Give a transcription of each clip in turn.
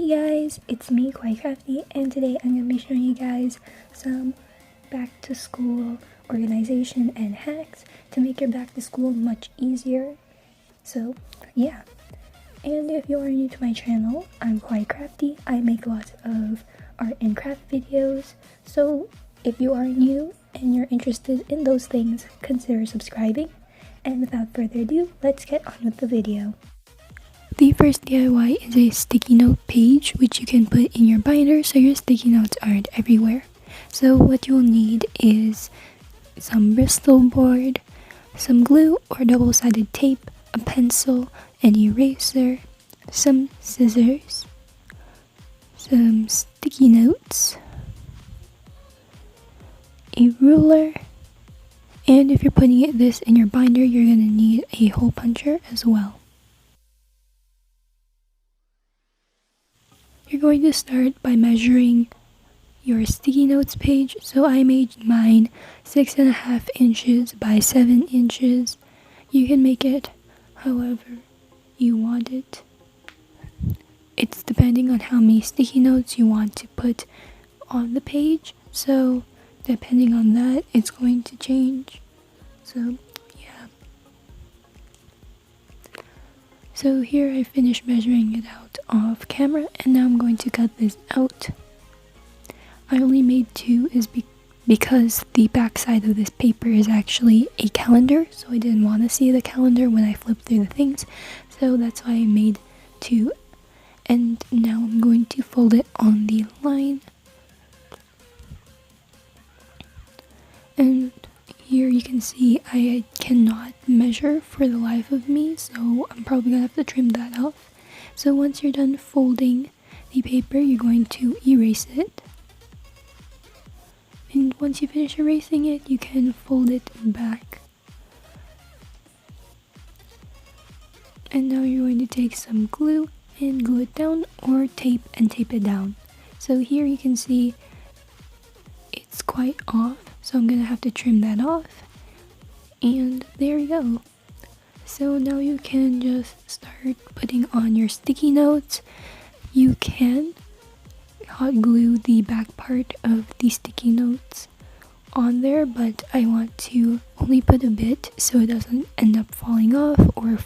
guys, it's me, Quite Crafty, and today I'm going to be showing you guys some back to school organization and hacks to make your back to school much easier. So yeah, and if you are new to my channel, I'm Quite Crafty. I make lots of art and craft videos, so if you are new and you're interested in those things, consider subscribing. And without further ado, let's get on with the video. The first DIY is a sticky note page which you can put in your binder so your sticky notes aren't everywhere. So what you'll need is some Bristol board, some glue or double-sided tape, a pencil, an eraser, some scissors, some sticky notes, a ruler, and if you're putting this in your binder, you're going to need a hole puncher as well. You're going to start by measuring your sticky notes page. So I made mine 6.5 inches by 7 inches. You can make it however you want it. It's depending on how many sticky notes you want to put on the page. So depending on that, it's going to change. So yeah. So here I finished measuring it out off camera, and now I'm going to cut this out. I only made 2 because the back side of this paper is actually a calendar, so I didn't want to see the calendar when I flipped through the things, so that's why I made 2. And now I'm going to fold it on the line. And here you can see I cannot measure for the life of me, so I'm probably gonna have to trim that off. So once you're done folding the paper, you're going to erase it. And once you finish erasing it, you can fold it back. And now you're going to take some glue and glue it down, or tape and tape it down. So here you can see it's quite off, so I'm gonna have to trim that off. And there you go. So now you can just start putting on your sticky notes. You can hot glue the back part of the sticky notes on there, but I want to only put a bit so it doesn't end up falling off or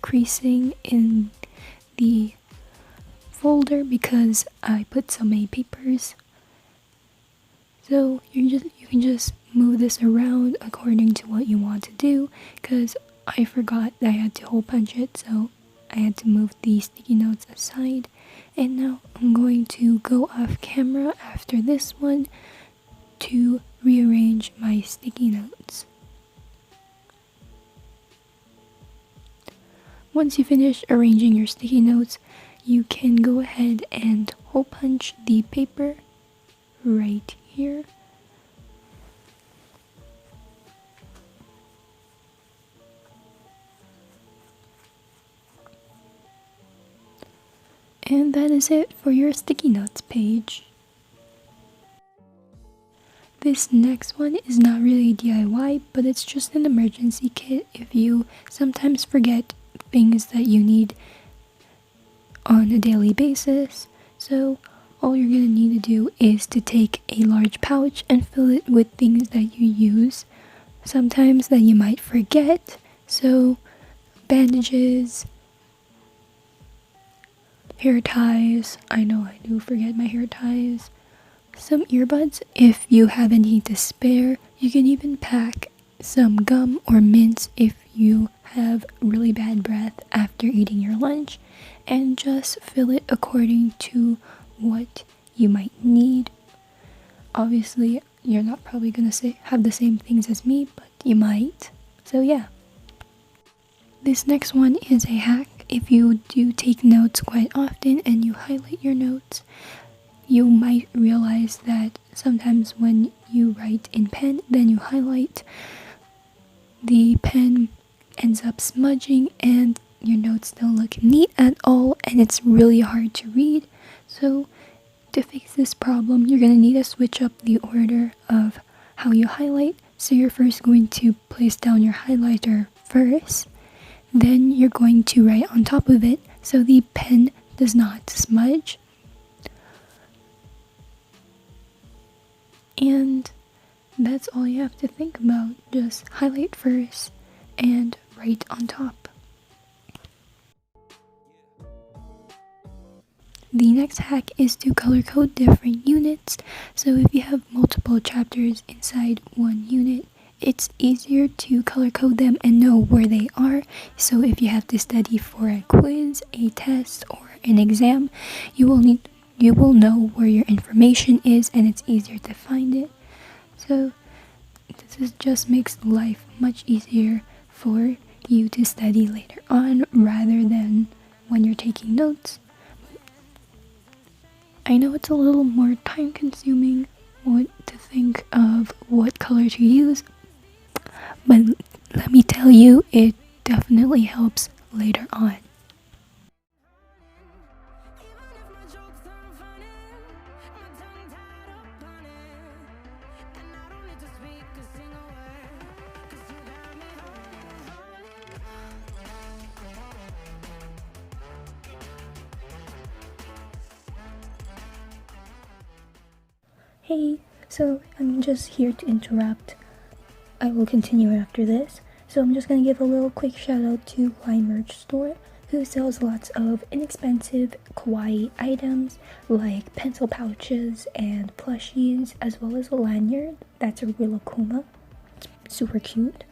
creasing in the folder because I put so many papers. So you can just move this around according to what you want to do, because I forgot that I had to hole punch it, so I had to move the sticky notes aside. And now I'm going to go off camera after this one to rearrange my sticky notes. Once you finish arranging your sticky notes, you can go ahead and hole punch the paper right here. And that is it for your sticky notes page. This next one is not really DIY, but it's just an emergency kit if you sometimes forget things that you need on a daily basis. So all you're going to need to do is to take a large pouch and fill it with things that you use sometimes that you might forget. So bandages, hair ties, I know I do forget my hair ties, some earbuds if you have any to spare. You can even pack some gum or mints if you have really bad breath after eating your lunch, and just fill it according to what you might need. Obviously, you're not probably gonna have the same things as me, but you might. So yeah. This next one is a hack. If you do take notes quite often and you highlight your notes, you might realize that sometimes when you write in pen, then you highlight, the pen ends up smudging and your notes don't look neat at all, and it's really hard to read. So to fix this problem, you're going to need to switch up the order of how you highlight. So you're first going to place down your highlighter first, then you're going to write on top of it so the pen does not smudge. And that's all you have to think about. Just highlight first and write on top. The next hack is to color code different units. So if you have multiple chapters inside one unit, it's easier to color code them and know where they are. So if you have to study for a quiz, a test, or an exam, you will know where your information is and it's easier to find it. So this just makes life much easier for you to study later on rather than when you're taking notes. I know it's a little more time consuming to think of what color to use, but let me tell you, it definitely helps later on. Hey, so I'm just here to interrupt. I will continue after this. So I'm just going to give a little quick shout out to Kawaii Merch Store, who sells lots of inexpensive kawaii items like pencil pouches and plushies, as well as a lanyard that's a Rilakkuma. It's super cute.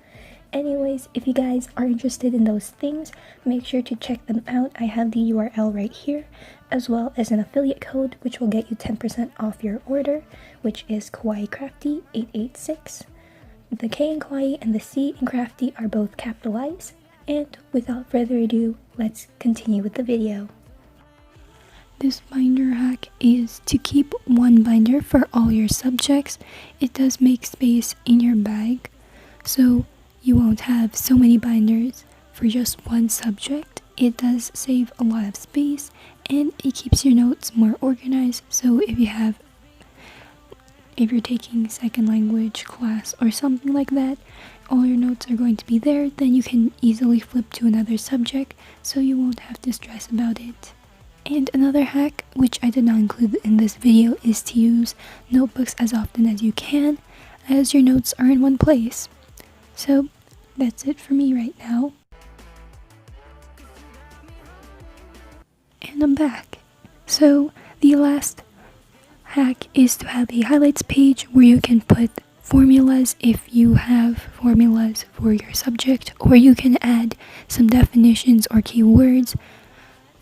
Anyways, if you guys are interested in those things, make sure to check them out. I have the URL right here, as well as an affiliate code which will get you 10% off your order, which is Kawaii Crafty 886. The K in Kawaii and the C in Crafty are both capitalized. And without further ado, let's continue with the video. This binder hack is to keep one binder for all your subjects. It does make space in your bag, so you won't have so many binders for just one subject. It does save a lot of space and it keeps your notes more organized. So if you're taking second language class or something like that, all your notes are going to be there, then you can easily flip to another subject so you won't have to stress about it. And another hack, which I did not include in this video, is to use notebooks as often as you can, as your notes are in one place. So that's it for me right now. And I'm back. So the last hack is to have a highlights page where you can put formulas if you have formulas for your subject, or you can add some definitions or keywords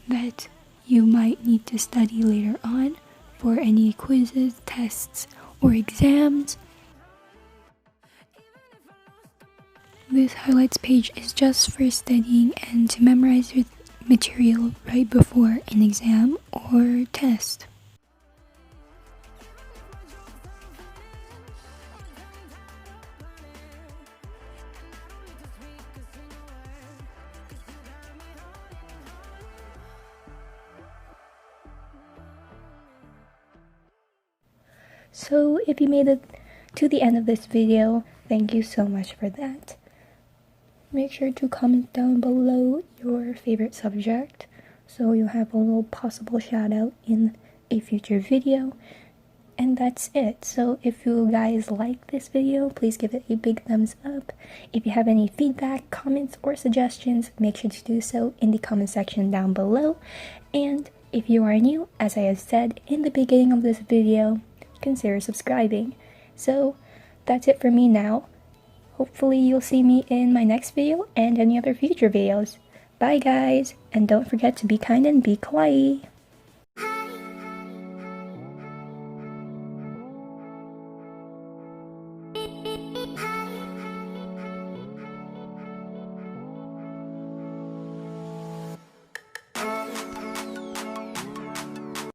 that you might need to study later on for any quizzes, tests, or exams. This highlights page is just for studying and to memorize your material right before an exam or test. So if you made it to the end of this video, thank you so much for that. Make sure to comment down below your favorite subject so you'll have a little possible shout out in a future video. And that's it. So if you guys like this video, please give it a big thumbs up. If you have any feedback, comments, or suggestions, make sure to do so in the comment section down below. And if you are new, as I have said in the beginning of this video, consider subscribing. So that's it for me now. Hopefully you'll see me in my next video and any other future videos. Bye guys, and don't forget to be kind and be kawaii.